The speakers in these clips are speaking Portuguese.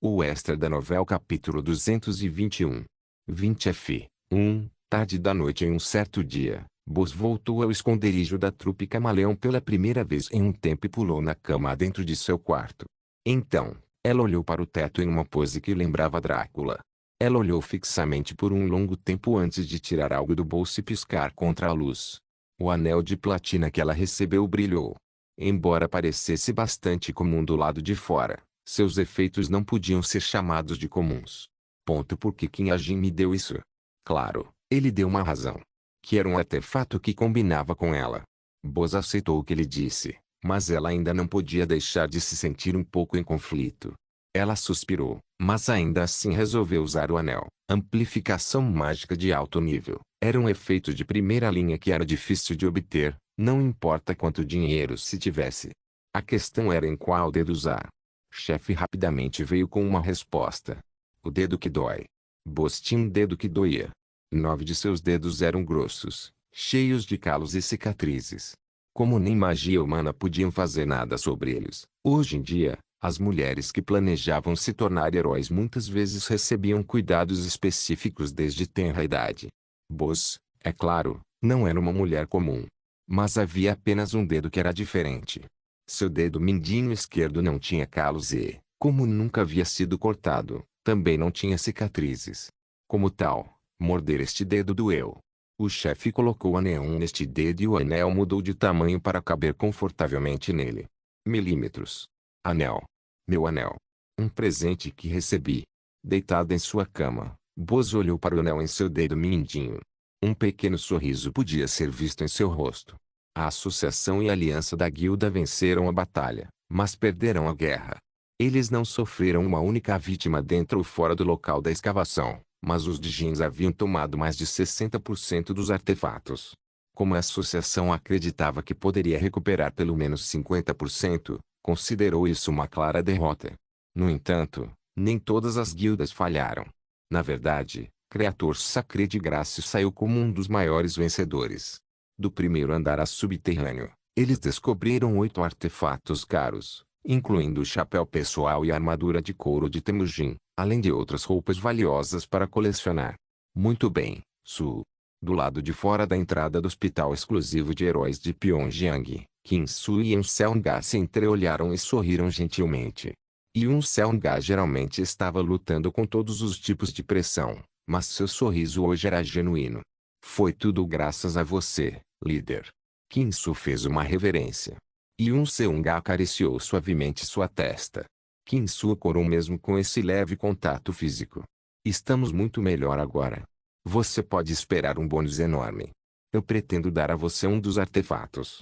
O extra da novela capítulo 221. 20F. 1. Tarde da noite em um certo dia, Boz voltou ao esconderijo da trupe Camaleão pela primeira vez em um tempo e pulou na cama dentro de seu quarto. Então, ela olhou para o teto em uma pose que lembrava Drácula. Ela olhou fixamente por um longo tempo antes de tirar algo do bolso e piscar contra a luz. O anel de platina que ela recebeu brilhou. Embora parecesse bastante comum do lado de fora, seus efeitos não podiam ser chamados de comuns. Ponto porque Kim Ajin me deu isso. Claro, ele deu uma razão. Que era um artefato que combinava com ela. Boz aceitou o que ele disse, mas ela ainda não podia deixar de se sentir um pouco em conflito. Ela suspirou, mas ainda assim resolveu usar o anel. Amplificação mágica de alto nível. Era um efeito de primeira linha que era difícil de obter, não importa quanto dinheiro se tivesse. A questão era em qual dedo usar. Chefe rapidamente veio com uma resposta. O dedo que dói. Boz tinha um dedo que doía. 9 de seus dedos eram grossos, cheios de calos e cicatrizes. Como nem magia humana podiam fazer nada sobre eles. Hoje em dia, as mulheres que planejavam se tornar heróis muitas vezes recebiam cuidados específicos desde tenra idade. Boz, é claro, não era uma mulher comum. Mas havia apenas um dedo que era diferente. Seu dedo mindinho esquerdo não tinha calos e, como nunca havia sido cortado, também não tinha cicatrizes. Como tal, morder este dedo doeu. O chefe colocou o anel neste dedo e o anel mudou de tamanho para caber confortavelmente nele. Milímetros. Anel. Meu anel. Um presente que recebi. Deitada em sua cama, Boz olhou para o anel em seu dedo mindinho. Um pequeno sorriso podia ser visto em seu rosto. A associação e a aliança da guilda venceram a batalha, mas perderam a guerra. Eles não sofreram uma única vítima dentro ou fora do local da escavação, mas os Djinns haviam tomado mais de 60% dos artefatos. Como a associação acreditava que poderia recuperar pelo menos 50%, considerou isso uma clara derrota. No entanto, nem todas as guildas falharam. Na verdade, Criator Sacré de Graça saiu como um dos maiores vencedores. Do primeiro andar a subterrâneo, eles descobriram 8 artefatos caros, incluindo o chapéu pessoal e a armadura de couro de Temujin, além de outras roupas valiosas para colecionar. Muito bem, Su. Do lado de fora da entrada do hospital exclusivo de heróis de Pyongyang, Kim Su e Yoon Seung-ga se entreolharam e sorriram gentilmente. Yoon Seung-ga geralmente estava lutando com todos os tipos de pressão, mas seu sorriso hoje era genuíno. Foi tudo graças a você, líder. Kim Su fez uma reverência. Yoon Seung-ga acariciou suavemente sua testa. Kim Su corou mesmo com esse leve contato físico. Estamos muito melhor agora. Você pode esperar um bônus enorme. Eu pretendo dar a você um dos artefatos.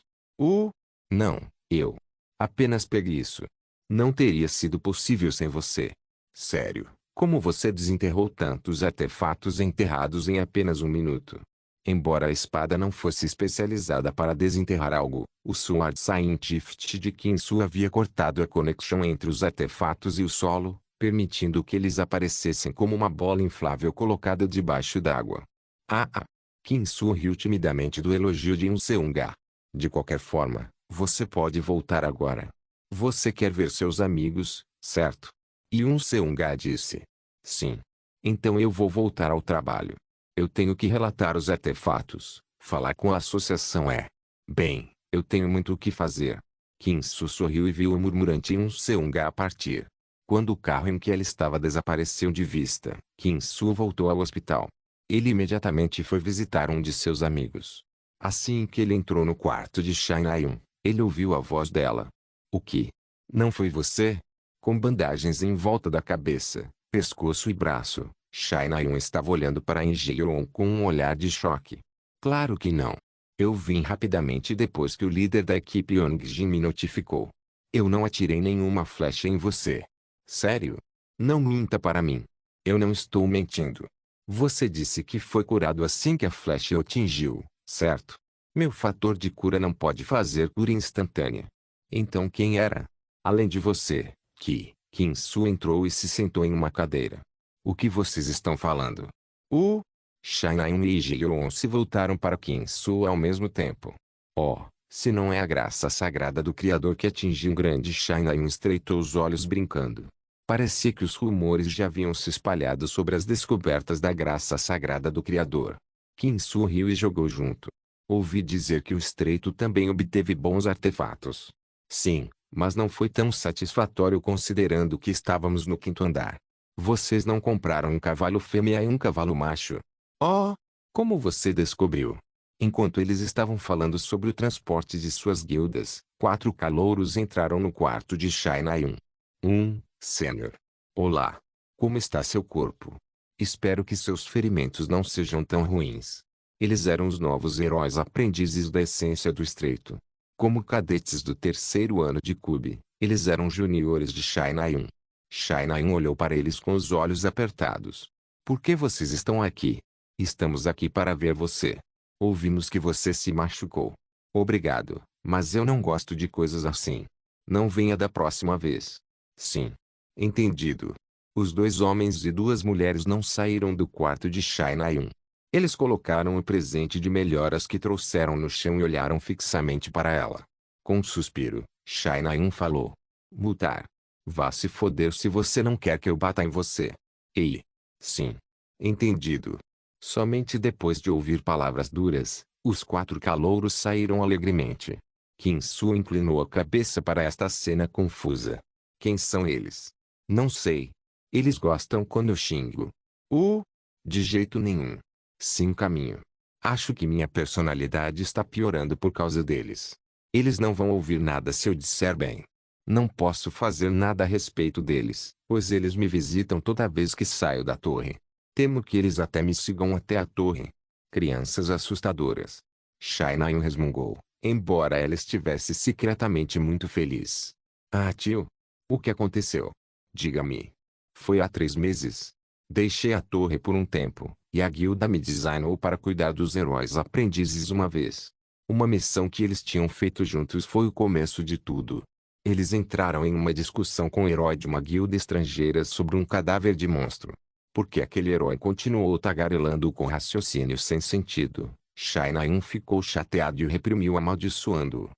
Não, eu. Apenas pegue isso. Não teria sido possível sem você. Sério, como você desenterrou tantos artefatos enterrados em apenas um minuto? Embora a espada não fosse especializada para desenterrar algo, o Sword Scientific de Kim Su havia cortado a conexão entre os artefatos e o solo, permitindo que eles aparecessem como uma bola inflável colocada debaixo d'água. Kim Su riu timidamente do elogio de Yoon Seung-ga. De qualquer forma, você pode voltar agora. Você quer ver seus amigos, certo? Yoon Seung-ga disse. Sim. Então eu vou voltar ao trabalho. Eu tenho que relatar os artefatos. Falar com a associação é. Bem, eu tenho muito o que fazer. Kim Su sorriu e viu o murmurante Yoon Seung-ga partir. Quando o carro em que ela estava desapareceu de vista, Kim Su voltou ao hospital. Ele imediatamente foi visitar um de seus amigos. Assim que ele entrou no quarto de Shin Na-eun, ele ouviu a voz dela. O que? Não foi você? Com bandagens em volta da cabeça, pescoço e braço, Shin Na-eun estava olhando para In Jae-won com um olhar de choque. Claro que não. Eu vim rapidamente depois que o líder da equipe Yongjin me notificou. Eu não atirei nenhuma flecha em você. Sério? Não minta para mim. Eu não estou mentindo. Você disse que foi curado assim que a flecha o atingiu, certo? Meu fator de cura não pode fazer cura instantânea. Então quem era? Além de você, Kim Su entrou e se sentou em uma cadeira. O que vocês estão falando? Shin Na-eun e Jae-won se voltaram para Kim Su ao mesmo tempo. Oh, se não é a graça sagrada do Criador que atingiu grande Shin Na-eun estreitou os olhos brincando. Parecia que os rumores já haviam se espalhado sobre as descobertas da graça sagrada do Criador. Qin Su riu e jogou junto. Ouvi dizer que o estreito também obteve bons artefatos. Sim, mas não foi tão satisfatório considerando que estávamos no quinto andar. Vocês não compraram um cavalo fêmea e um cavalo macho. Oh! Como você descobriu? Enquanto eles estavam falando sobre o transporte de suas guildas, 4 calouros entraram no quarto de Shai-Nayun. Sênior. Olá. Como está seu corpo? Espero que seus ferimentos não sejam tão ruins. Eles eram os novos heróis aprendizes da essência do estreito. Como cadetes do 3º ano de Cube, eles eram juniores de Shai-Nayun. Shai-Nayun olhou para eles com os olhos apertados. Por que vocês estão aqui? Estamos aqui para ver você. Ouvimos que você se machucou. Obrigado, mas eu não gosto de coisas assim. Não venha da próxima vez. Sim. Entendido. Os 2 homens e 2 mulheres não saíram do quarto de Shai-Nayun. Eles colocaram o presente de melhoras que trouxeram no chão e olharam fixamente para ela. Com um suspiro, Shai-Nayun falou. Mutar. Vá se foder se você não quer que eu bata em você. Ei. Sim. Entendido. Somente depois de ouvir palavras duras, os 4 calouros saíram alegremente. Qin Su inclinou a cabeça para esta cena confusa. Quem são eles? Não sei. Eles gostam quando eu xingo. De jeito nenhum. Sim, caminho. Acho que minha personalidade está piorando por causa deles. Eles não vão ouvir nada se eu disser bem. Não posso fazer nada a respeito deles, pois eles me visitam toda vez que saio da torre. Temo que eles até me sigam até a torre. Crianças assustadoras. Shai-Nayun resmungou, embora ela estivesse secretamente muito feliz. Ah, tio. O que aconteceu? Diga-me. Foi há 3 meses. Deixei a torre por um tempo, e a guilda me designou para cuidar dos heróis aprendizes uma vez. Uma missão que eles tinham feito juntos foi o começo de tudo. Eles entraram em uma discussão com o herói de uma guilda estrangeira sobre um cadáver de monstro. Porque aquele herói continuou tagarelando com raciocínio sem sentido, Shai-Nayun ficou chateado e o reprimiu amaldiçoando-o.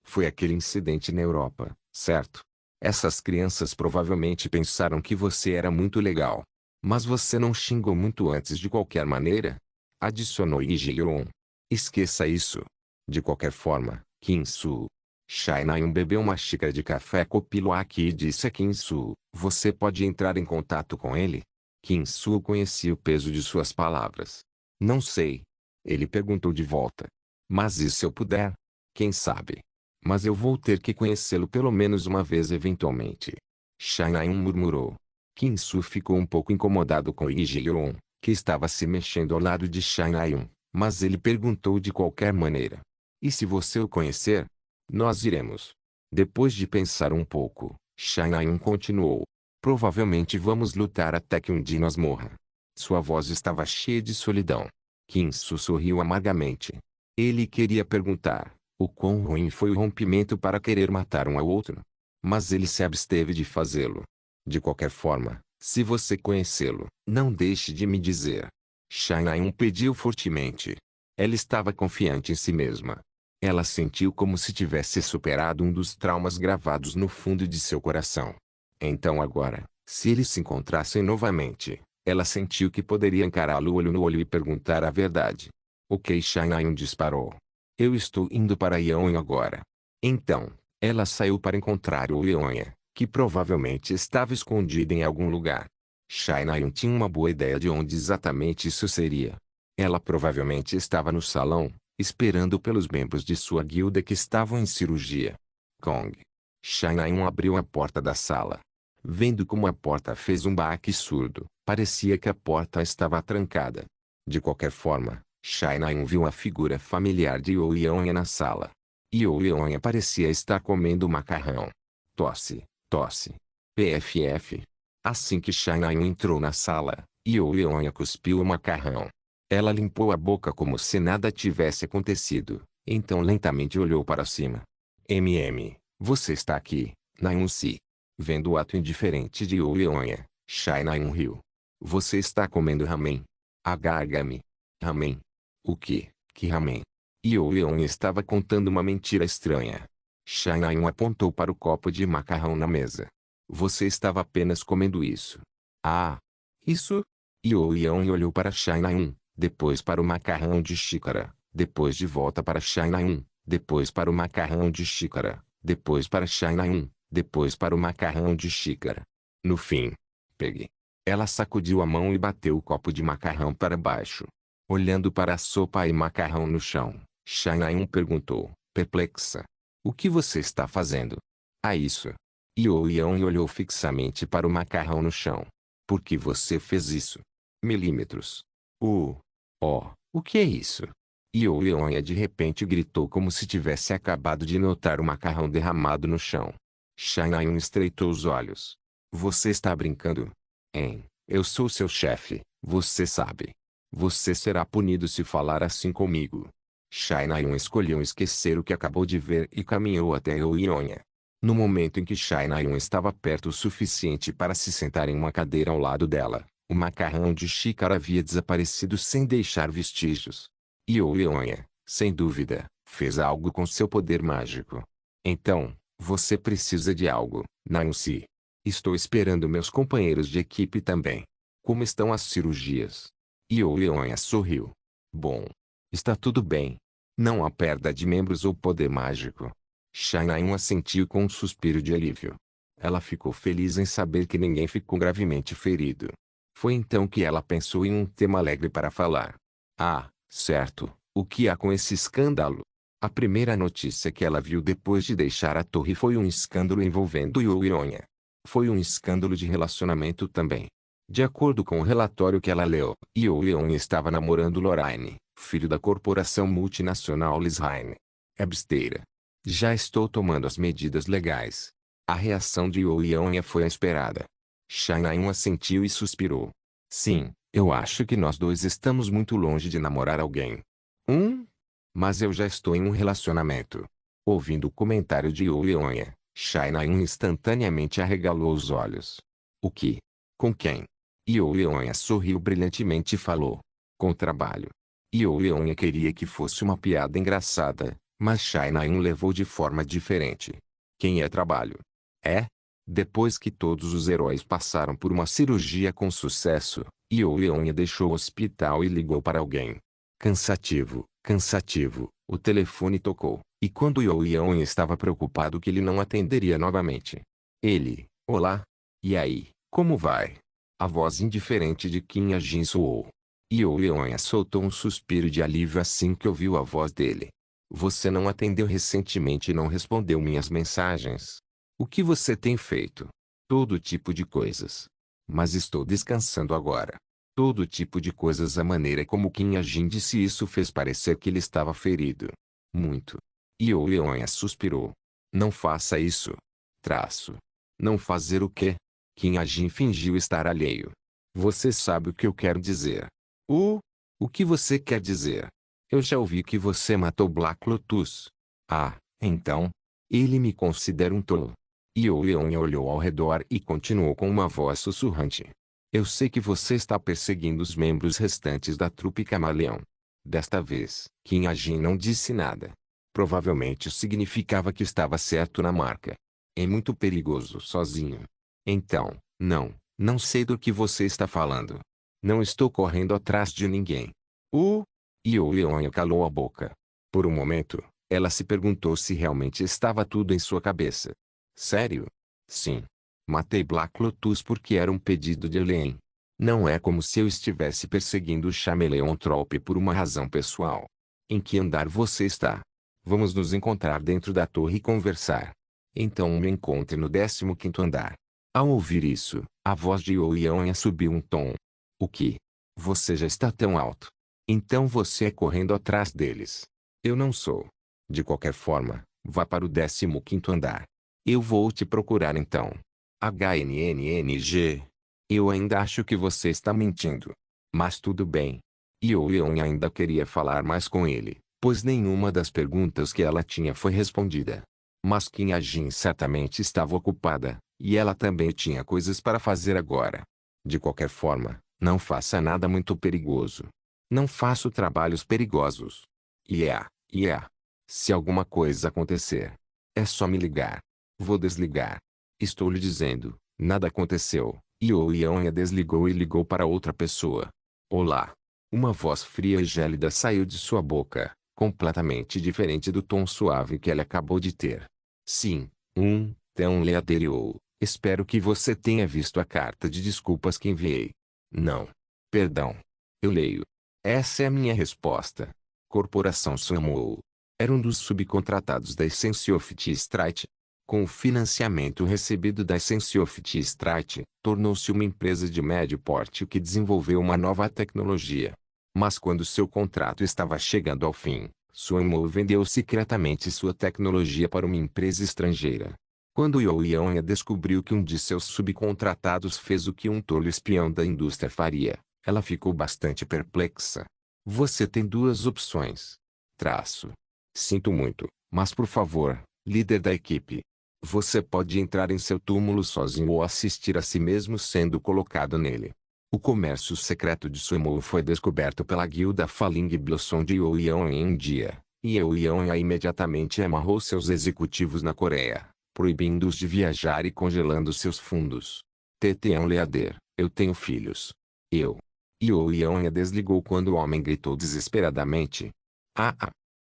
Foi aquele incidente na Europa, certo? Essas crianças provavelmente pensaram que você era muito legal. Mas você não xingou muito antes de qualquer maneira? Adicionou Yijiron. Esqueça isso. De qualquer forma, Qin Su. Shai-Nayun bebeu uma xícara de café Copiloaki e disse a Qin Su, você pode entrar em contato com ele? Qin Su conhecia o peso de suas palavras. Não sei. Ele perguntou de volta. Mas e se eu puder? Quem sabe? Mas eu vou ter que conhecê-lo pelo menos uma vez eventualmente. Shai-Nayun murmurou. Qin Su ficou um pouco incomodado com Yijiron, que estava se mexendo ao lado de Shai-Nayun, mas ele perguntou de qualquer maneira. E se você o conhecer? Nós iremos. Depois de pensar um pouco, Shai-Nayun continuou. Provavelmente vamos lutar até que um de nós morra. Sua voz estava cheia de solidão. Qin Su sorriu amargamente. Ele queria perguntar, o quão ruim foi o rompimento para querer matar um ao outro. Mas ele se absteve de fazê-lo. De qualquer forma, se você conhecê-lo, não deixe de me dizer. Shai-Nayun pediu fortemente. Ela estava confiante em si mesma. Ela sentiu como se tivesse superado um dos traumas gravados no fundo de seu coração. Então agora, se eles se encontrassem novamente, ela sentiu que poderia encará-lo olho no olho e perguntar a verdade. Ok, Shai-Nayun disparou. Eu estou indo para Yeonha agora. Então, ela saiu para encontrar o Yeonha, que provavelmente estava escondido em algum lugar. Shai-Nayun tinha uma boa ideia de onde exatamente isso seria. Ela provavelmente estava no salão, esperando pelos membros de sua guilda que estavam em cirurgia. Kong. Shai-Nayun abriu a porta da sala. Vendo como a porta fez um baque surdo, parecia que a porta estava trancada. De qualquer forma, Shai-Nayun viu a figura familiar de Yeonha na sala. Yeonha parecia estar comendo macarrão. Tosse, tosse. PFF. Assim que Shai-Nayun entrou na sala, Yeonha cuspiu o macarrão. Ela limpou a boca como se nada tivesse acontecido, então lentamente olhou para cima. Você está aqui, Nayun-si. Vendo o ato indiferente de Yeonha, Shai-Nayun riu. Você está comendo ramen? Agarga-me. Ramen? O quê? Que ramen? Yeonha estava contando uma mentira estranha. Shai-Nayun apontou para o copo de macarrão na mesa. Você estava apenas comendo isso. Ah, isso? Yo Yeon olhou para China-un, depois para o macarrão de xícara, depois de volta para China-un, depois para o macarrão de xícara, depois para China-un, depois para o macarrão de xícara. No fim, pegue. Ela sacudiu a mão e bateu o copo de macarrão para baixo. Olhando para a sopa e macarrão no chão, China-un perguntou, perplexa. O que você está fazendo? Ah, isso. Yo Yeon olhou fixamente para o macarrão no chão. Por que você fez isso? Milímetros. O que é isso? Yo Yeon de repente gritou como se tivesse acabado de notar o macarrão derramado no chão. China-un estreitou os olhos. Você está brincando? Eu sou seu chefe, você sabe. Você será punido se falar assim comigo. China-un escolheu esquecer o que acabou de ver e caminhou até Yo Yeon. No momento em que China-un estava perto o suficiente para se sentar em uma cadeira ao lado dela, o macarrão de xícara havia desaparecido sem deixar vestígios. Yo Yeon, sem dúvida, fez algo com seu poder mágico. Então, você precisa de algo, Naunsi. Estou esperando meus companheiros de equipe também. Como estão as cirurgias? Yo Yeon sorriu. Bom. Está tudo bem. Não há perda de membros ou poder mágico. China-un assentiu com um suspiro de alívio. Ela ficou feliz em saber que ninguém ficou gravemente ferido. Foi então que ela pensou em um tema alegre para falar. Ah, certo, o que há com esse escândalo? A primeira notícia que ela viu depois de deixar a torre foi um escândalo envolvendo Yo Yeon. Foi um escândalo de relacionamento também. De acordo com o relatório que ela leu, Yo Yeon estava namorando Lorraine, filho da corporação multinacional Lisraine. É besteira. Já estou tomando as medidas legais. A reação de Yo Yeon foi a esperada. China-un assentiu e suspirou. Sim, eu acho que nós dois estamos muito longe de namorar alguém. Mas eu já estou em um relacionamento. Ouvindo o comentário de Yo Yeon, China-un instantaneamente arregalou os olhos. O que? Com quem? Yo Yeon sorriu brilhantemente e falou. Com trabalho. Yo Yeon queria que fosse uma piada engraçada, mas China-un levou de forma diferente. Quem é trabalho? É? Depois que todos os heróis passaram por uma cirurgia com sucesso, Yo Yeon deixou o hospital e ligou para alguém. Cansativo, cansativo, o telefone tocou, e quando Yo Yeon estava preocupado que ele não atenderia novamente. Ele, olá? E aí, como vai? A voz indiferente de Kim A-jin soou. Yo Yeon soltou um suspiro de alívio assim que ouviu a voz dele. Você não atendeu recentemente e não respondeu minhas mensagens. O que você tem feito? Todo tipo de coisas. Mas estou descansando agora. Todo tipo de coisas. A maneira como Kim A-jin disse isso fez parecer que ele estava ferido. Muito. Yo Yeon suspirou. Não faça isso. Não fazer o quê? Kim A-jin fingiu estar alheio. Você sabe o que eu quero dizer. O que você quer dizer? Eu já ouvi que você matou Black Lotus. Ah, então? Ele me considera um tolo. Yo Yeon olhou ao redor e continuou com uma voz sussurrante. Eu sei que você está perseguindo os membros restantes da trupe Camaleão. Desta vez, Kim A-jin não disse nada. Provavelmente significava que estava certo na marca. É muito perigoso sozinho. Então, não sei do que você está falando. Não estou correndo atrás de ninguém. Yo Yeon calou a boca. Por um momento, ela se perguntou se realmente estava tudo em sua cabeça. Sério? Sim. Matei Black Lotus porque era um pedido de Elaine. Não é como se eu estivesse perseguindo o Chameleon Trope por uma razão pessoal. Em que andar você está? Vamos nos encontrar dentro da torre e conversar. Então me encontre no 15º andar. Ao ouvir isso, a voz de Yo Yeon subiu um tom. O que? Você já está tão alto. Então você é correndo atrás deles. Eu não sou. De qualquer forma, vá para o 15º andar. Eu vou te procurar então. HNNNG. Eu ainda acho que você está mentindo. Mas tudo bem. Yo Yeon ainda queria falar mais com ele, pois nenhuma das perguntas que ela tinha foi respondida. Mas Kim A-jin certamente estava ocupada, e ela também tinha coisas para fazer agora. De qualquer forma, não faça nada muito perigoso. Não faço trabalhos perigosos. Se alguma coisa acontecer, é só me ligar. Vou desligar. Estou lhe dizendo, nada aconteceu. Ioiônia desligou e ligou para outra pessoa. Olá. Uma voz fria e gélida saiu de sua boca, completamente diferente do tom suave que ele acabou de ter. Sim, Theon Leateriou. Espero que você tenha visto a carta de desculpas que enviei. Não. Perdão. Eu leio. Essa é a minha resposta. Corporação Sumou. Era um dos subcontratados da Essentiofit Strite. Com o financiamento recebido da Essentiofit Strite, tornou-se uma empresa de médio porte que desenvolveu uma nova tecnologia. Mas quando seu contrato estava chegando ao fim, Sumou vendeu secretamente sua tecnologia para uma empresa estrangeira. Quando Ioiônia descobriu que um de seus subcontratados fez o que um tolo espião da indústria faria, ela ficou bastante perplexa. Você tem duas opções. Sinto muito, mas por favor, líder da equipe. Você pode entrar em seu túmulo sozinho ou assistir a si mesmo sendo colocado nele. O comércio secreto de Sumou foi descoberto pela guilda Falling Blossom de Ioiônia em um dia, e Ioiônia imediatamente amarrou seus executivos na Coreia, proibindo-os de viajar e congelando seus fundos. Theon Leader, eu tenho filhos. Ioiônia desligou quando o homem gritou desesperadamente.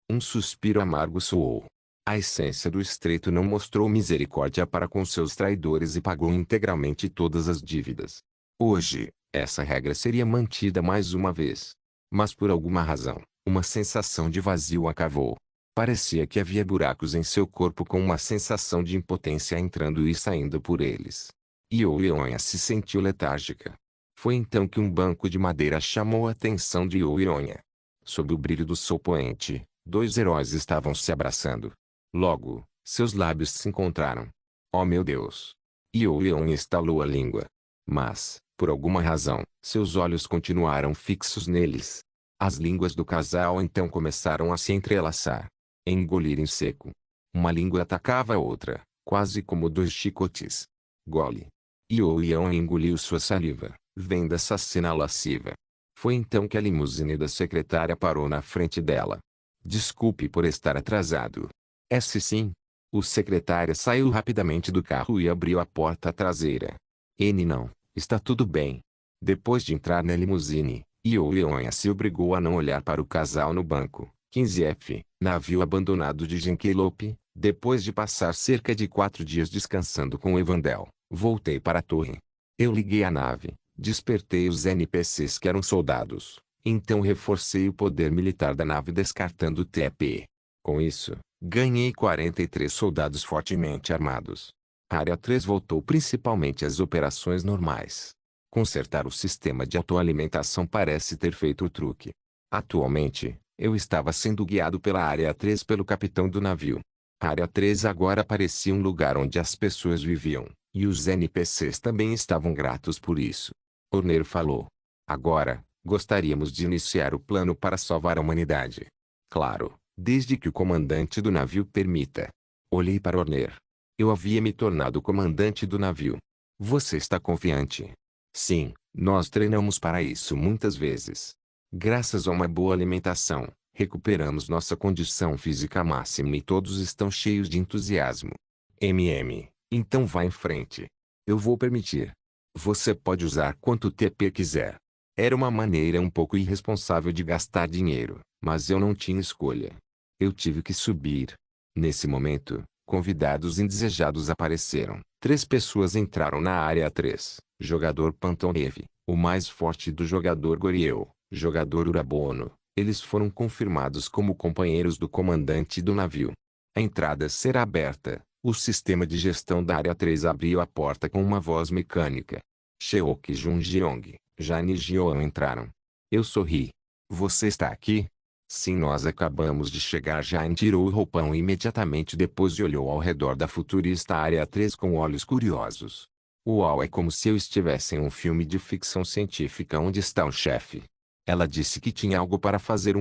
Um suspiro amargo soou. A essência do estreito não mostrou misericórdia para com seus traidores e pagou integralmente todas as dívidas. Hoje, essa regra seria mantida mais uma vez. Mas por alguma razão, uma sensação de vazio a cavou. Parecia que havia buracos em seu corpo com uma sensação de impotência entrando e saindo por eles. Ioiônia se sentiu letárgica. Foi então que um banco de madeira chamou a atenção de Ioiônia. Sob o brilho do sol poente, dois heróis estavam se abraçando. Logo, seus lábios se encontraram. Oh meu Deus! Ioiônia estalou a língua. Mas, por alguma razão, seus olhos continuaram fixos neles. As línguas do casal então começaram a se entrelaçar. Engolir em seco. Uma língua atacava a outra, quase como dois chicotes. Gole. Ioiônia engoliu sua saliva, vendo essa cena lasciva. Foi então que a limusine da secretária parou na frente dela. Desculpe por estar atrasado. Sim. O secretário saiu rapidamente do carro e abriu a porta traseira. Não, está tudo bem. Depois de entrar na limusine, Ioiônia se obrigou a não olhar para o casal no banco. 15F, navio abandonado de Genkelope. Depois de passar cerca de 4 dias descansando com Evandel, voltei para a torre. Eu liguei a nave, despertei os NPCs que eram soldados, então reforcei o poder militar da nave descartando o TP. Com isso, ganhei 43 soldados fortemente armados. A Área 3 voltou principalmente às operações normais. Consertar o sistema de autoalimentação parece ter feito o truque. Atualmente, eu estava sendo guiado pela Área 3 pelo capitão do navio. A Área 3 agora parecia um lugar onde as pessoas viviam, e os NPCs também estavam gratos por isso. Orner falou. Agora, gostaríamos de iniciar o plano para salvar a humanidade. Claro, desde que o comandante do navio permita. Olhei para Orner. Eu havia me tornado comandante do navio. Você está confiante? Sim, nós treinamos para isso muitas vezes. Graças a uma boa alimentação, recuperamos nossa condição física máxima e todos estão cheios de entusiasmo. Então vá em frente. Eu vou permitir. Você pode usar quanto TP quiser. Era uma maneira um pouco irresponsável de gastar dinheiro, mas eu não tinha escolha. Eu tive que subir. Nesse momento, convidados indesejados apareceram. 3 pessoas entraram na área 3. Jogador Pantonev, o mais forte do jogador Goriel, jogador Urabono. Eles foram confirmados como companheiros do comandante do navio. A entrada será aberta. O sistema de gestão da área 3 abriu a porta com uma voz mecânica. Sheok Junjeong, Jane e Jioan entraram. Eu sorri. Você está aqui? Sim, nós acabamos de chegar. Jane tirou o roupão imediatamente depois e olhou ao redor da futurista área 3 com olhos curiosos. Uau, é como se eu estivesse em um filme de ficção científica. Onde está o chefe? Ela disse que tinha algo para fazer.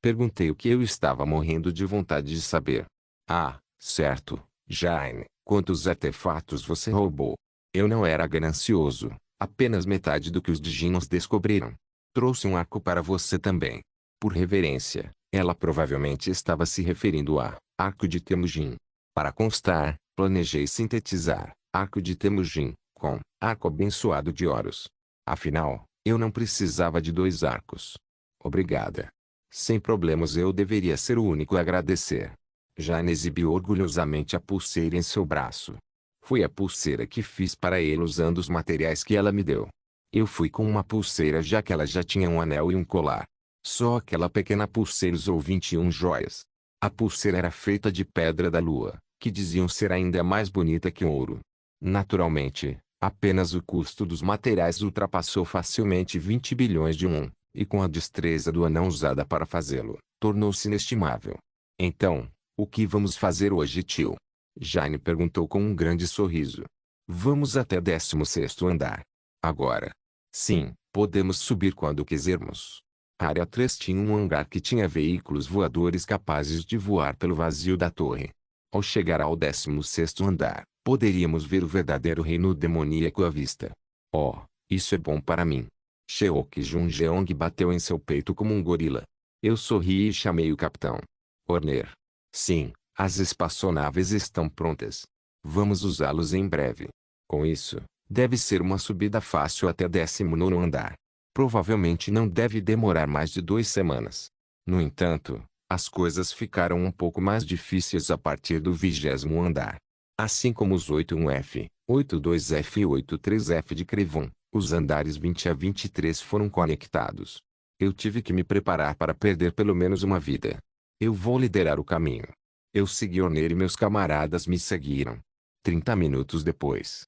Perguntei o que eu estava morrendo de vontade de saber. Ah, certo, Jane, quantos artefatos você roubou? Eu não era ganancioso, apenas metade do que os Diginos descobriram. Trouxe um arco para você também. Por reverência, ela provavelmente estava se referindo a arco de Temujin. Para constar, planejei sintetizar. Arco de Temujin, com arco abençoado de Horus. Afinal, eu não precisava de 2 arcos. Obrigada. Sem problemas, eu deveria ser o único a agradecer. Jane exibiu orgulhosamente a pulseira em seu braço. Foi a pulseira que fiz para ele usando os materiais que ela me deu. Eu fui com uma pulseira já que ela já tinha um anel e um colar. Só aquela pequena pulseira usou 21 joias. A pulseira era feita de pedra da lua, que diziam ser ainda mais bonita que ouro. Naturalmente, apenas o custo dos materiais ultrapassou facilmente 20 bilhões de won, e com a destreza do anão usada para fazê-lo, tornou-se inestimável. Então, o que vamos fazer hoje, tio? Jane perguntou com um grande sorriso. Vamos até 16º andar. Agora. Sim, podemos subir quando quisermos. A área 3 tinha um hangar que tinha veículos voadores capazes de voar pelo vazio da torre. Ao chegar ao 16º andar, poderíamos ver o verdadeiro reino demoníaco à vista. Oh, isso é bom para mim. Sheok Junjeong bateu em seu peito como um gorila. Eu sorri e chamei o capitão. Horner. Sim, as espaçonaves estão prontas. Vamos usá-los em breve. Com isso, deve ser uma subida fácil até 19º andar. Provavelmente não deve demorar mais de 2 semanas. No entanto, as coisas ficaram um pouco mais difíceis a partir do 20º andar. Assim como os 81F, 82F e 83F de Crevon, os andares 20 a 23 foram conectados. Eu tive que me preparar para perder pelo menos uma vida. Eu vou liderar o caminho. Eu segui Horner e meus camaradas me seguiram. 30 minutos depois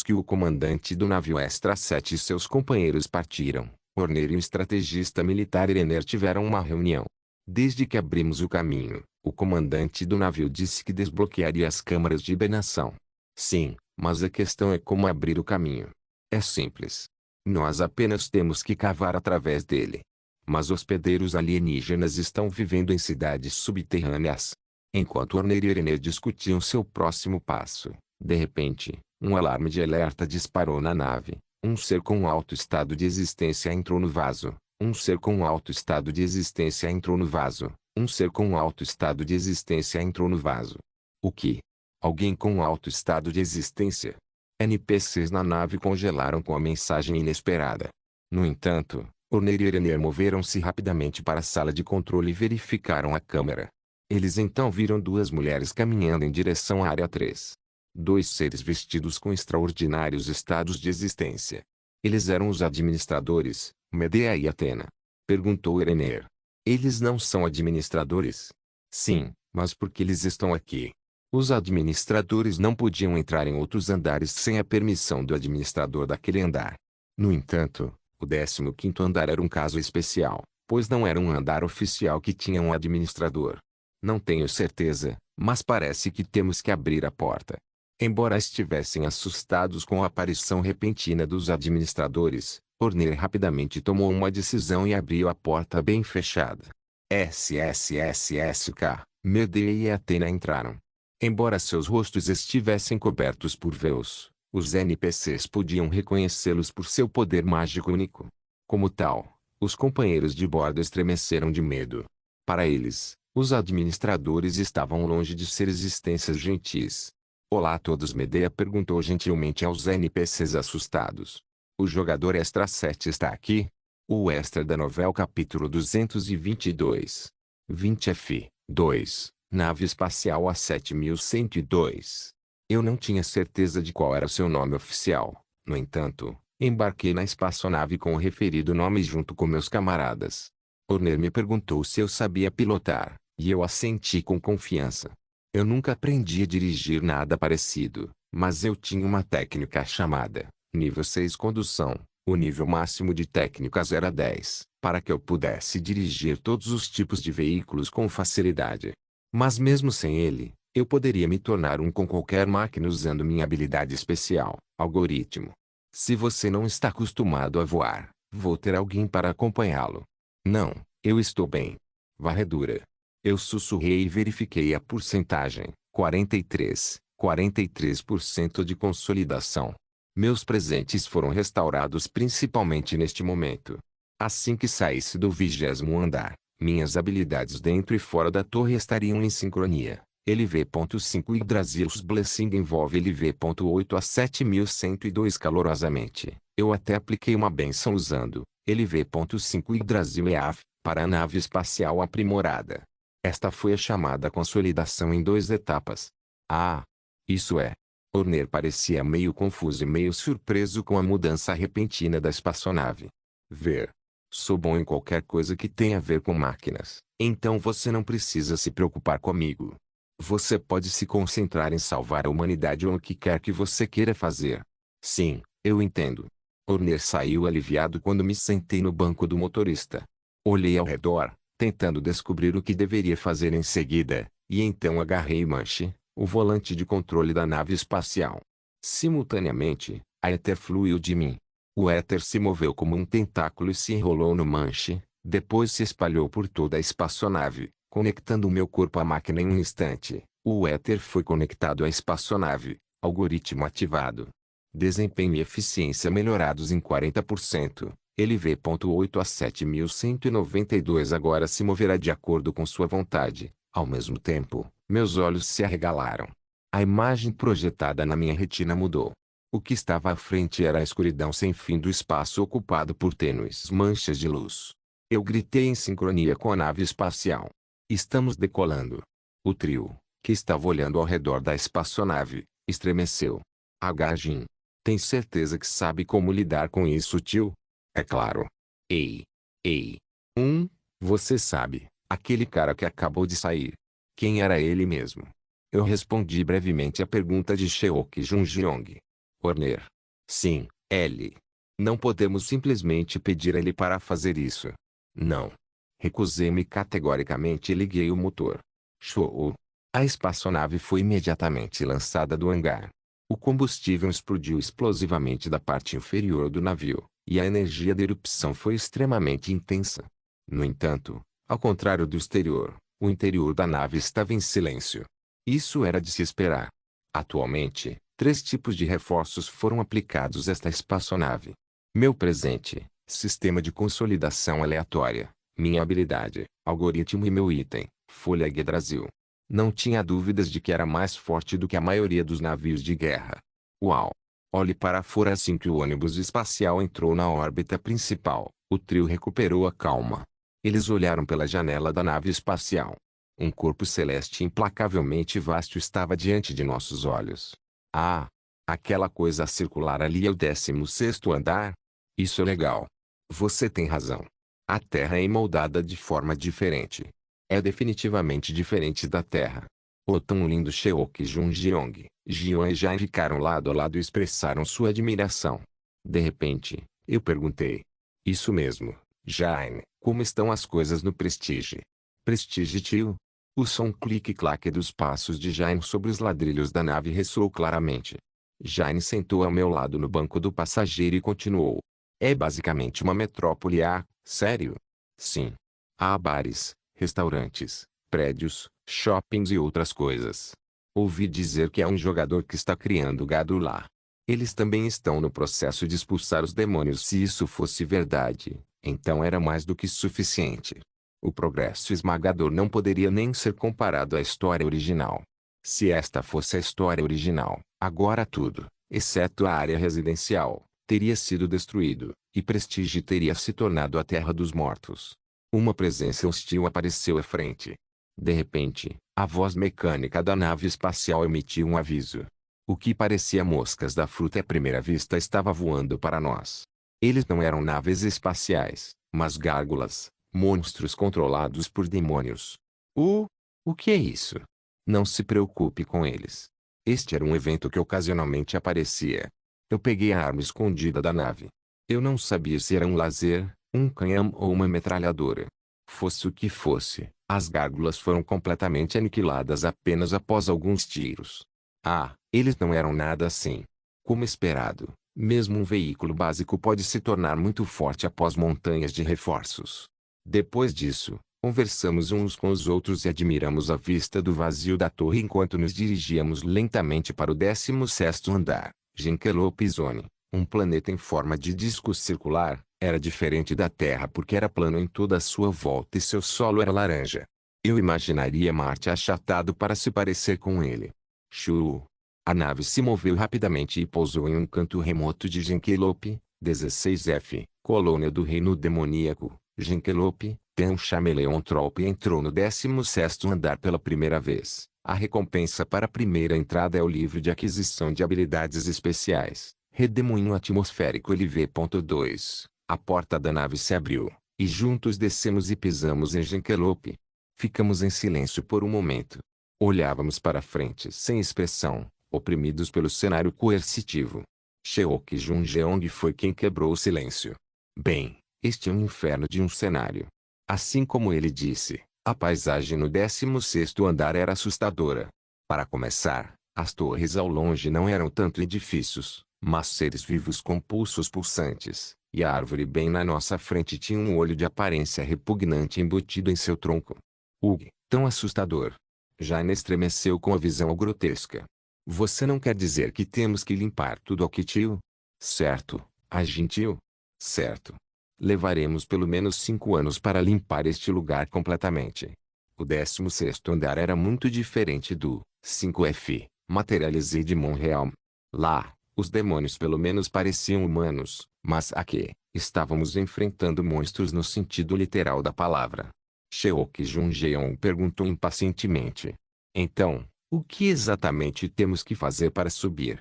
que o comandante do navio Extra 7 e seus companheiros partiram, Horner e o estrategista militar Irener tiveram uma reunião. Desde que abrimos o caminho, o comandante do navio disse que desbloquearia as câmaras de hibernação. Sim, mas a questão é como abrir o caminho. É simples. Nós apenas temos que cavar através dele. Mas hospedeiros alienígenas estão vivendo em cidades subterrâneas. Enquanto Horner e Irener discutiam seu próximo passo, de repente, um alarme de alerta disparou na nave. Um ser com alto estado de existência entrou no vaso. Um ser com alto estado de existência entrou no vaso. Um ser com alto estado de existência entrou no vaso. O que? Alguém com alto estado de existência? NPCs na nave congelaram com a mensagem inesperada. No entanto, Horner e Irener moveram-se rapidamente para a sala de controle e verificaram a câmera. Eles então viram 2 mulheres caminhando em direção à área 3. 2 seres vestidos com extraordinários estados de existência. Eles eram os administradores, Medea e Athena. Perguntou Irener. Eles não são administradores? Sim, mas por que eles estão aqui? Os administradores não podiam entrar em outros andares sem a permissão do administrador daquele andar. No entanto, o 15º andar era um caso especial, pois não era um andar oficial que tinha um administrador. Não tenho certeza, mas parece que temos que abrir a porta. Embora estivessem assustados com a aparição repentina dos administradores, Horner rapidamente tomou uma decisão e abriu a porta bem fechada. SSSSK, Medea e Athena entraram. Embora seus rostos estivessem cobertos por véus, os NPCs podiam reconhecê-los por seu poder mágico único. Como tal, os companheiros de bordo estremeceram de medo. Para eles, os administradores estavam longe de ser existências gentis. Olá a todos, Medea perguntou gentilmente aos NPCs assustados. O jogador Extra 7 está aqui? O Extra da novela capítulo 222. 20F, 2, Nave Espacial A7102. Eu não tinha certeza de qual era seu nome oficial. No entanto, embarquei na espaçonave com o referido nome junto com meus camaradas. Horner me perguntou se eu sabia pilotar, e eu assenti com confiança. Eu nunca aprendi a dirigir nada parecido, mas eu tinha uma técnica chamada Nível 6 Condução. O nível máximo de técnicas era 10, para que eu pudesse dirigir todos os tipos de veículos com facilidade. Mas mesmo sem ele, eu poderia me tornar um com qualquer máquina usando minha habilidade especial, algoritmo. Se você não está acostumado a voar, vou ter alguém para acompanhá-lo. Não, eu estou bem. Varredura. Eu sussurrei e verifiquei a porcentagem, 43% de consolidação. Meus presentes foram restaurados principalmente neste momento. Assim que saísse do 20º andar, minhas habilidades dentro e fora da torre estariam em sincronia. LV.5 Yggdrasil's Blessing envolve LV.8 a 7102 calorosamente. Eu até apliquei uma bênção usando LV.5 Yggdrasil EAF para a nave espacial aprimorada. Esta foi a chamada consolidação em 2 etapas. Ah! Isso é. Horner parecia meio confuso e meio surpreso com a mudança repentina da espaçonave. Ver. Sou bom em qualquer coisa que tenha a ver com máquinas. Então você não precisa se preocupar comigo. Você pode se concentrar em salvar a humanidade ou o que quer que você queira fazer. Sim, eu entendo. Horner saiu aliviado quando me sentei no banco do motorista. Olhei ao redor, tentando descobrir o que deveria fazer em seguida, e então agarrei manche, o volante de controle da nave espacial. Simultaneamente, a éter fluiu de mim. O éter se moveu como um tentáculo e se enrolou no manche, depois se espalhou por toda a espaçonave, conectando o meu corpo à máquina em um instante. O éter foi conectado à espaçonave, algoritmo ativado. Desempenho e eficiência melhorados em 40%. LV.8 a 7192 agora se moverá de acordo com sua vontade. Ao mesmo tempo, meus olhos se arregalaram. A imagem projetada na minha retina mudou. O que estava à frente era a escuridão sem fim do espaço ocupado por tênues manchas de luz. Eu gritei em sincronia com a nave espacial. Estamos decolando. O trio, que estava olhando ao redor da espaçonave, estremeceu. Jin. Tem certeza que sabe como lidar com isso, tio? É claro. Ei. Você sabe, aquele cara que acabou de sair. Quem era ele mesmo? Eu respondi brevemente a pergunta de Cheok Junjeong. Horner. Sim, ele. Não podemos simplesmente pedir a ele para fazer isso. Não. Recusei-me categoricamente e liguei o motor. Show. A espaçonave foi imediatamente lançada do hangar. O combustível explodiu explosivamente da parte inferior do navio, e a energia da erupção foi extremamente intensa. No entanto, ao contrário do exterior, o interior da nave estava em silêncio. Isso era de se esperar. Atualmente, 3 tipos de reforços foram aplicados a esta espaçonave. Meu presente, sistema de consolidação aleatória, minha habilidade, algoritmo e meu item, folha Yggdrasil. Não tinha dúvidas de que era mais forte do que a maioria dos navios de guerra. Uau! Olhe para fora assim que o ônibus espacial entrou na órbita principal. O trio recuperou a calma. Eles olharam pela janela da nave espacial. Um corpo celeste implacavelmente vasto estava diante de nossos olhos. Ah! Aquela coisa circular ali é o 16º andar? Isso é legal. Você tem razão. A Terra é moldada de forma diferente. É definitivamente diferente da Terra. O tão lindo Cheok Junjeong, Jian e Jain ficaram lado a lado e expressaram sua admiração. De repente, eu perguntei. Isso mesmo, Jain, como estão as coisas no Prestige? Prestige, tio? O som clique-claque dos passos de Jain sobre os ladrilhos da nave ressoou claramente. Jain sentou ao meu lado no banco do passageiro e continuou. É basicamente uma metrópole. Sério? Sim. Há bares, restaurantes, prédios, shoppings e outras coisas. Ouvi dizer que há um jogador que está criando gado lá. Eles também estão no processo de expulsar os demônios. Se isso fosse verdade, então era mais do que suficiente. O progresso esmagador não poderia nem ser comparado à história original. Se esta fosse a história original, agora tudo, exceto a área residencial, teria sido destruído, e Prestige teria se tornado a terra dos mortos. Uma presença hostil apareceu à frente. De repente, a voz mecânica da nave espacial emitiu um aviso. O que parecia moscas da fruta à primeira vista estava voando para nós. Eles não eram naves espaciais, mas gárgulas, monstros controlados por demônios. O que é isso? Não se preocupe com eles. Este era um evento que ocasionalmente aparecia. Eu peguei a arma escondida da nave. Eu não sabia se era um laser, um canhão ou uma metralhadora. Fosse o que fosse, as gárgulas foram completamente aniquiladas apenas após alguns tiros. Eles não eram nada assim. Como esperado, mesmo um veículo básico pode se tornar muito forte após montanhas de reforços. Depois disso, conversamos uns com os outros e admiramos a vista do vazio da torre enquanto nos dirigíamos lentamente para o 16º andar. Genkelopizone, um planeta em forma de disco circular, era diferente da Terra porque era plano em toda a sua volta e seu solo era laranja. Eu imaginaria Marte achatado para se parecer com ele. Shoo! A nave se moveu rapidamente e pousou em um canto remoto de Genkelope, 16F, colônia do reino demoníaco. Genkelope, Tem Chameleontrope entrou no 16º andar pela primeira vez. A recompensa para a primeira entrada é o livro de aquisição de habilidades especiais. Redemoinho atmosférico LV.2. A porta da nave se abriu, e juntos descemos e pisamos em Genkelope. Ficamos em silêncio por um momento. Olhávamos para frente sem expressão, oprimidos pelo cenário coercitivo. Cheok Junjeong foi quem quebrou o silêncio. Bem, este é um inferno de um cenário. Assim como ele disse, a paisagem no 16º andar era assustadora. Para começar, as torres ao longe não eram tanto edifícios, mas seres vivos com pulsos pulsantes, e a árvore bem na nossa frente tinha um olho de aparência repugnante embutido em seu tronco. Tão assustador. Jane estremeceu com a visão grotesca. Você não quer dizer que temos que limpar tudo aqui, tio? Certo, Agentio. Certo. Levaremos pelo menos 5 anos para limpar este lugar completamente. O 16º andar era muito diferente do 5F, materializei de Montreal. Lá, os demônios pelo menos pareciam humanos, mas aqui, estávamos enfrentando monstros no sentido literal da palavra. Cheok Junjeong perguntou impacientemente. Então, o que exatamente temos que fazer para subir?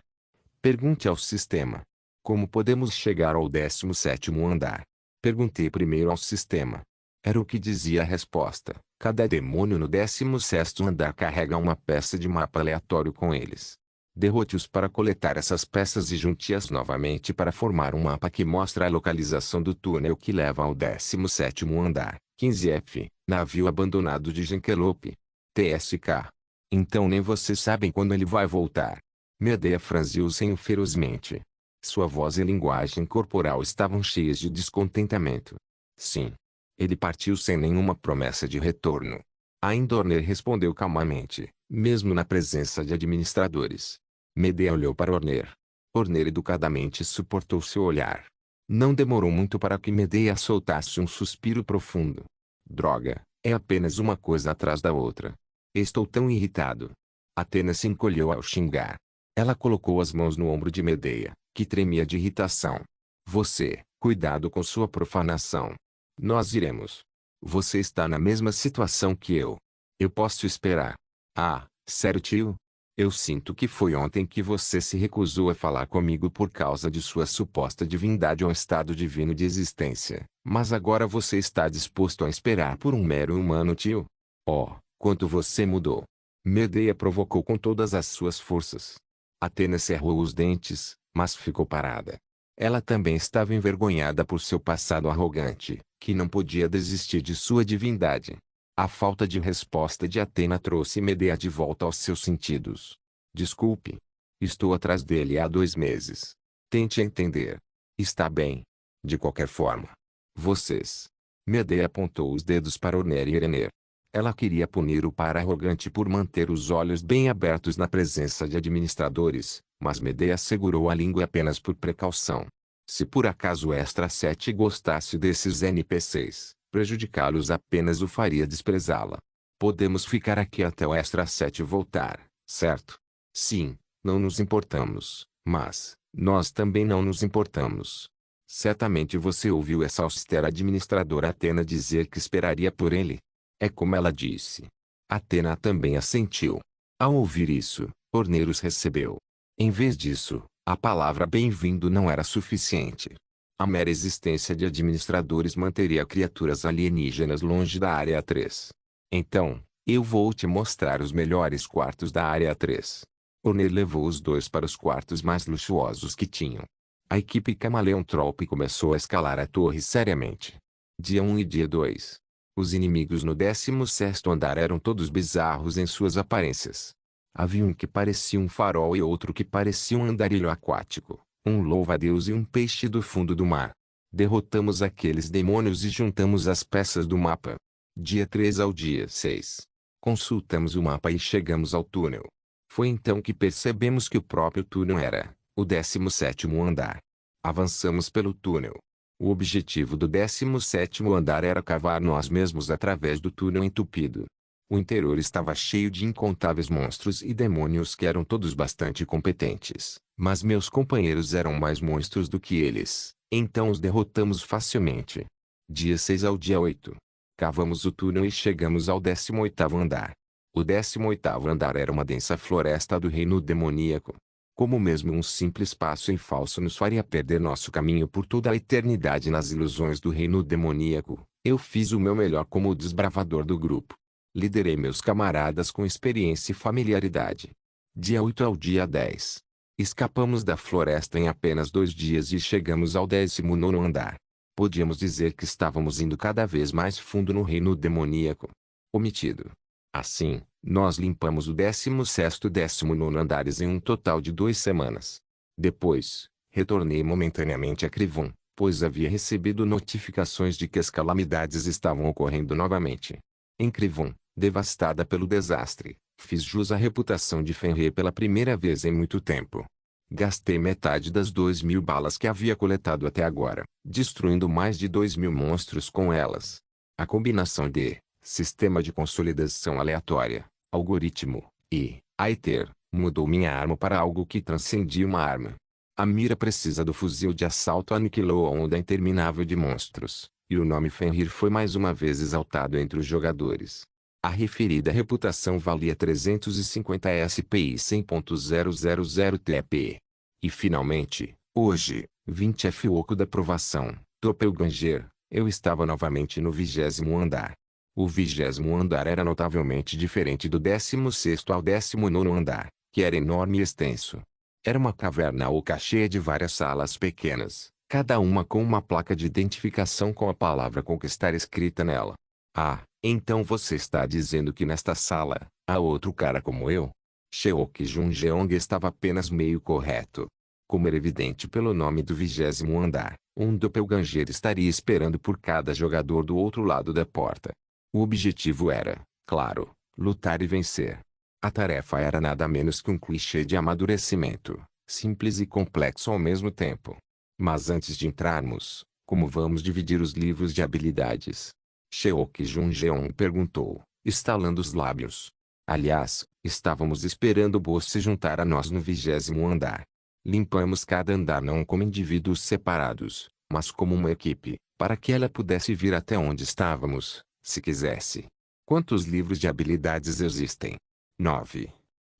Pergunte ao sistema. Como podemos chegar ao 17º andar? Perguntei primeiro ao sistema. Era o que dizia a resposta. Cada demônio no 16º andar carrega uma peça de mapa aleatório com eles. Derrote-os para coletar essas peças e junte-as novamente para formar um mapa que mostra a localização do túnel que leva ao 17º andar. 15F, navio abandonado de Genkelope. TSK. Então nem vocês sabem quando ele vai voltar. Medea franziu o senho ferozmente. Sua voz e linguagem corporal estavam cheias de descontentamento. Sim. Ele partiu sem nenhuma promessa de retorno. Aindorner respondeu calmamente, mesmo na presença de administradores. Medea olhou para Orner. Orner educadamente suportou seu olhar. Não demorou muito para que Medea soltasse um suspiro profundo. Droga, é apenas uma coisa atrás da outra. Estou tão irritado. Athena se encolheu ao xingar. Ela colocou as mãos no ombro de Medea, que tremia de irritação. Você, cuidado com sua profanação. Nós iremos. Você está na mesma situação que eu. Eu posso esperar. Ah, sério, tio? Eu sinto que foi ontem que você se recusou a falar comigo por causa de sua suposta divindade ou estado divino de existência. Mas agora você está disposto a esperar por um mero humano, tio? Oh, quanto você mudou. Medea provocou com todas as suas forças. Athena cerrou os dentes, mas ficou parada. Ela também estava envergonhada por seu passado arrogante, que não podia desistir de sua divindade. A falta de resposta de Athena trouxe Medea de volta aos seus sentidos. Desculpe. Estou atrás dele há 2 meses. Tente entender. Está bem. De qualquer forma. Vocês. Medea apontou os dedos para Orner e Erener. Ela queria punir o par arrogante por manter os olhos bem abertos na presença de administradores, mas Medea segurou a língua apenas por precaução. Se por acaso Extra 7 gostasse desses NPCs, prejudicá-los apenas o faria desprezá-la. Podemos ficar aqui até o Extra 7 voltar, certo? Sim, não nos importamos, mas, nós também não nos importamos. Certamente você ouviu essa austera administradora Athena dizer que esperaria por ele. É como ela disse. Athena também assentiu. Ao ouvir isso, Orner os recebeu. Em vez disso, a palavra bem-vindo não era suficiente. A mera existência de administradores manteria criaturas alienígenas longe da Área 3. Então, eu vou te mostrar os melhores quartos da Área 3. Orner levou os 2 para os quartos mais luxuosos que tinham. A equipe Camaleontrope começou a escalar a torre seriamente. Dia 1 e dia 2. Os inimigos no 16º andar eram todos bizarros em suas aparências. Havia um que parecia um farol e outro que parecia um andarilho aquático, um louva-a-Deus e um peixe do fundo do mar. Derrotamos aqueles demônios e juntamos as peças do mapa. Dia 3 ao dia 6. Consultamos o mapa e chegamos ao túnel. Foi então que percebemos que o próprio túnel era o 17º andar. Avançamos pelo túnel. O objetivo do 17º andar era cavar nós mesmos através do túnel entupido. O interior estava cheio de incontáveis monstros e demônios que eram todos bastante competentes, mas meus companheiros eram mais monstros do que eles, então os derrotamos facilmente. Dia 6 ao dia 8. Cavamos o túnel e chegamos ao 18º andar. O 18º andar era uma densa floresta do reino demoníaco. Como mesmo um simples passo em falso nos faria perder nosso caminho por toda a eternidade nas ilusões do reino demoníaco, eu fiz o meu melhor como o desbravador do grupo. Liderei meus camaradas com experiência e familiaridade. Dia 8 ao dia 10. Escapamos da floresta em apenas 2 dias e chegamos ao 19º andar. Podíamos dizer que estávamos indo cada vez mais fundo no reino demoníaco. Omitido. Assim, nós limpamos o 16º e 19º andares em um total de 2 semanas. Depois, retornei momentaneamente a Crivon, pois havia recebido notificações de que as calamidades estavam ocorrendo novamente. Em Crivon, devastada pelo desastre, fiz jus à reputação de Fenrir pela primeira vez em muito tempo. Gastei metade das 2.000 balas que havia coletado até agora, destruindo mais de 2.000 monstros com elas. A combinação de sistema de consolidação aleatória, algoritmo e Aether mudou minha arma para algo que transcendia uma arma. A mira precisa do fuzil de assalto aniquilou a onda interminável de monstros, e o nome Fenrir foi mais uma vez exaltado entre os jogadores. A referida reputação valia 350 SPI 100.000 TP. E finalmente, hoje, 20F oco da provação, Doppelganger, eu estava novamente no 20º andar. O 20º andar era notavelmente diferente do 16º ao 19º andar, que era enorme e extenso. Era uma caverna oca cheia de várias salas pequenas, cada uma com uma placa de identificação com a palavra conquistar escrita nela. Ah, então você está dizendo que nesta sala, há outro cara como eu? Sheok Junjeong estava apenas meio correto. Como era evidente pelo nome do 20º andar, um doppelganger estaria esperando por cada jogador do outro lado da porta. O objetivo era, claro, lutar e vencer. A tarefa era nada menos que um clichê de amadurecimento, simples e complexo ao mesmo tempo. Mas antes de entrarmos, como vamos dividir os livros de habilidades? Sheok Junjeong perguntou, estalando os lábios. Aliás, estávamos esperando o boss se juntar a nós no 20º andar. Limpamos cada andar não como indivíduos separados, mas como uma equipe, para que ela pudesse vir até onde estávamos, se quisesse. Quantos livros de habilidades existem? 9.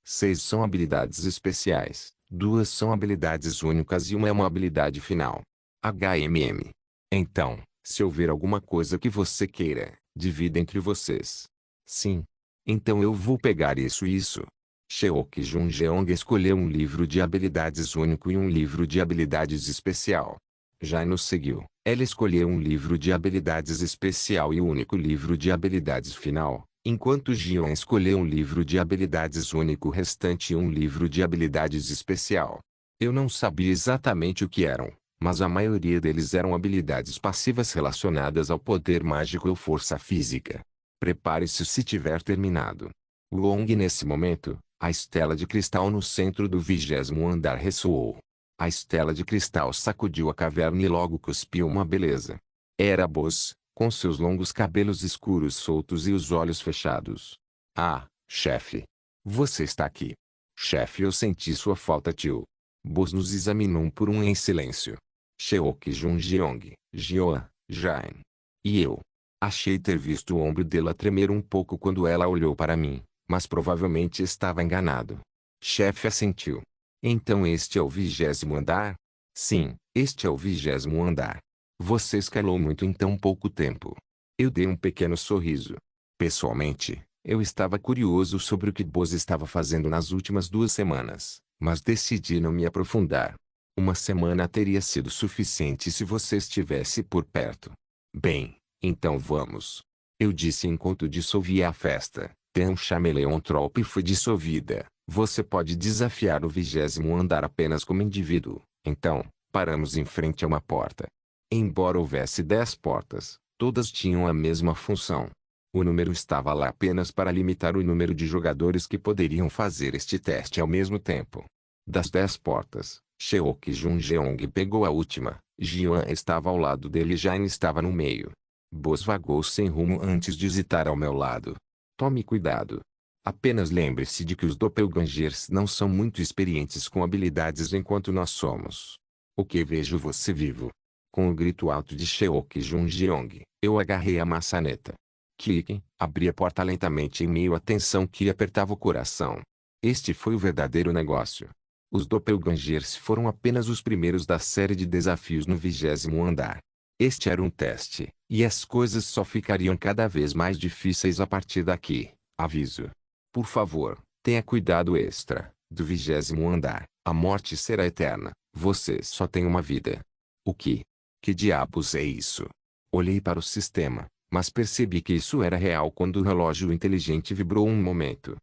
6 são habilidades especiais, 2 são habilidades únicas e uma é uma habilidade final. HMM. Então, se houver alguma coisa que você queira, divida entre vocês. Sim. Então eu vou pegar isso e isso. Sheok Junjeong escolheu um livro de habilidades único e um livro de habilidades especial. Jai nos seguiu. Ela escolheu um livro de habilidades especial e o único livro de habilidades final, enquanto Jion escolheu um livro de habilidades único restante e um livro de habilidades especial. Eu não sabia exatamente o que eram, mas a maioria deles eram habilidades passivas relacionadas ao poder mágico ou força física. Prepare-se se tiver terminado. Wong nesse momento, a estela de cristal no centro do 20º andar ressoou. A estela de cristal sacudiu a caverna e logo cuspiu uma beleza. Era Boss, com seus longos cabelos escuros soltos e os olhos fechados. Ah, chefe. Você está aqui. Chefe, eu senti sua falta, tio. Boss nos examinou por um em silêncio. Sheok Junjeong, Jioan, Jain. E eu. Achei ter visto o ombro dela tremer um pouco quando ela olhou para mim, mas provavelmente estava enganado. Chefe assentiu. Então este é o 20º andar? Sim, este é o 20º andar. Você escalou muito em tão pouco tempo. Eu dei um pequeno sorriso. Pessoalmente, eu estava curioso sobre o que Boz estava fazendo nas últimas 2 semanas, mas decidi não me aprofundar. Uma semana teria sido suficiente se você estivesse por perto. Bem, então vamos. Eu disse enquanto dissolvia a festa. Tem um chameleon trope foi dissolvida. Você pode desafiar o 20º andar apenas como indivíduo. Então, paramos em frente a uma porta. Embora houvesse 10 portas, todas tinham a mesma função. O número estava lá apenas para limitar o número de jogadores que poderiam fazer este teste ao mesmo tempo. Das 10 portas, Sheok Junjeong pegou a última, Jian estava ao lado dele e Jain estava no meio. Boz vagou sem rumo antes de hesitar ao meu lado. Tome cuidado. Apenas lembre-se de que os doppelgangers não são muito experientes com habilidades enquanto nós somos. O que vejo você vivo? Com o grito alto de Sheok Junjeong, eu agarrei a maçaneta. Kiki, abri a porta lentamente em meio à tensão que apertava o coração. Este foi o verdadeiro negócio. Os doppelgangers foram apenas os primeiros da série de desafios no 20º andar. Este era um teste, e as coisas só ficariam cada vez mais difíceis a partir daqui, aviso. Por favor, tenha cuidado extra. Do 20º andar, a morte será eterna. Você só tem uma vida. O que? Que diabos é isso? Olhei para o sistema, mas percebi que isso era real quando o relógio inteligente vibrou um momento.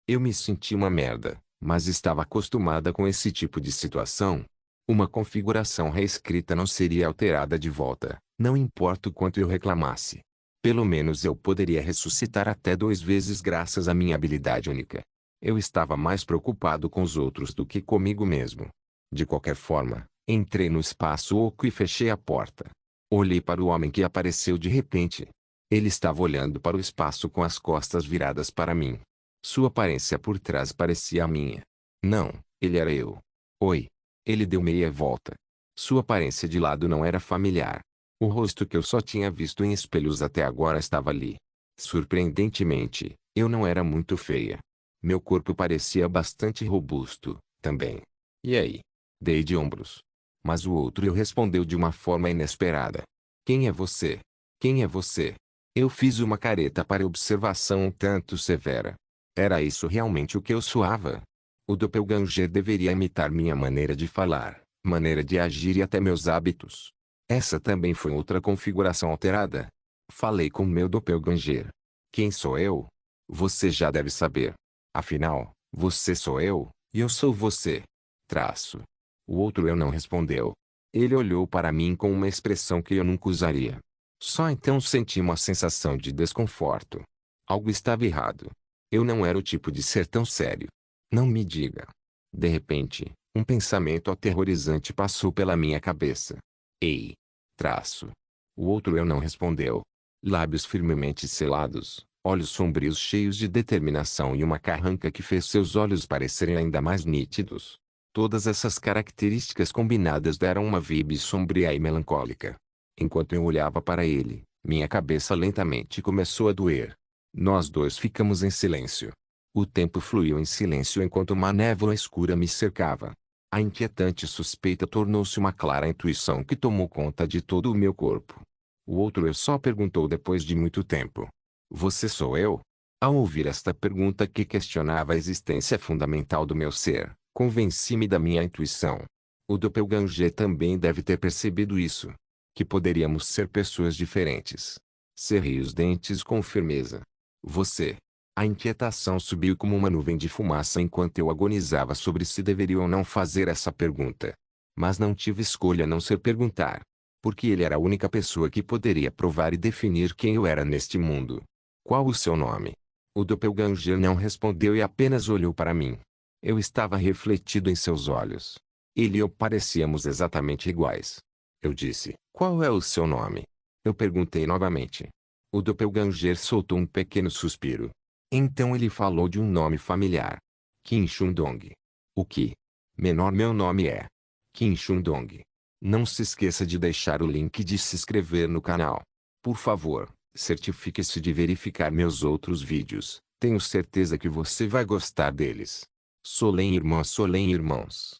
Eu me senti uma merda, mas estava acostumada com esse tipo de situação. Uma configuração reescrita não seria alterada de volta, não importa o quanto eu reclamasse. Pelo menos eu poderia ressuscitar até 2 vezes graças à minha habilidade única. Eu estava mais preocupado com os outros do que comigo mesmo. De qualquer forma, entrei no espaço oco e fechei a porta. Olhei para o homem que apareceu de repente. Ele estava olhando para o espaço com as costas viradas para mim. Sua aparência por trás parecia a minha. Não, ele era eu. Oi. Ele deu meia volta. Sua aparência de lado não era familiar. O rosto que eu só tinha visto em espelhos até agora estava ali. Surpreendentemente, eu não era muito feia. Meu corpo parecia bastante robusto, também. E aí? Dei de ombros. Mas o outro eu respondeu de uma forma inesperada. Quem é você? Quem é você? Eu fiz uma careta para observação um tanto severa. Era isso realmente o que eu soava? O doppelganger deveria imitar minha maneira de falar, maneira de agir e até meus hábitos. Essa também foi outra configuração alterada. Falei com meu doppelganger. Quem sou eu? Você já deve saber. Afinal, você sou eu, e eu sou você. Traço. O outro eu não respondeu. Ele olhou para mim com uma expressão que eu nunca usaria. Só então senti uma sensação de desconforto. Algo estava errado. Eu não era o tipo de ser tão sério. Não me diga. De repente, um pensamento aterrorizante passou pela minha cabeça. Ei! Traço. O outro eu não respondeu. Lábios firmemente selados, olhos sombrios cheios de determinação e uma carranca que fez seus olhos parecerem ainda mais nítidos. Todas essas características combinadas deram uma vibe sombria e melancólica. Enquanto eu olhava para ele, minha cabeça lentamente começou a doer. Nós dois ficamos em silêncio. O tempo fluiu em silêncio enquanto uma névoa escura me cercava. A inquietante suspeita tornou-se uma clara intuição que tomou conta de todo o meu corpo. O outro eu só perguntou depois de muito tempo. Você sou eu? Ao ouvir esta pergunta que questionava a existência fundamental do meu ser, convenci-me da minha intuição. O doppelganger também deve ter percebido isso. Que poderíamos ser pessoas diferentes. Cerrei os dentes com firmeza. Você. A inquietação subiu como uma nuvem de fumaça enquanto eu agonizava sobre se deveria ou não fazer essa pergunta. Mas não tive escolha a não ser perguntar. Porque ele era a única pessoa que poderia provar e definir quem eu era neste mundo. Qual o seu nome? O doppelganger não respondeu e apenas olhou para mim. Eu estava refletido em seus olhos. Ele e eu parecíamos exatamente iguais. Eu disse, qual é o seu nome? Eu perguntei novamente. O doppelganger soltou um pequeno suspiro. Então ele falou de um nome familiar. Kim Chundong. O que? Menor meu nome é Kim Chundong. Não se esqueça de deixar o link de se inscrever no canal. Por favor, certifique-se de verificar meus outros vídeos. Tenho certeza que você vai gostar deles. Solen irmãos.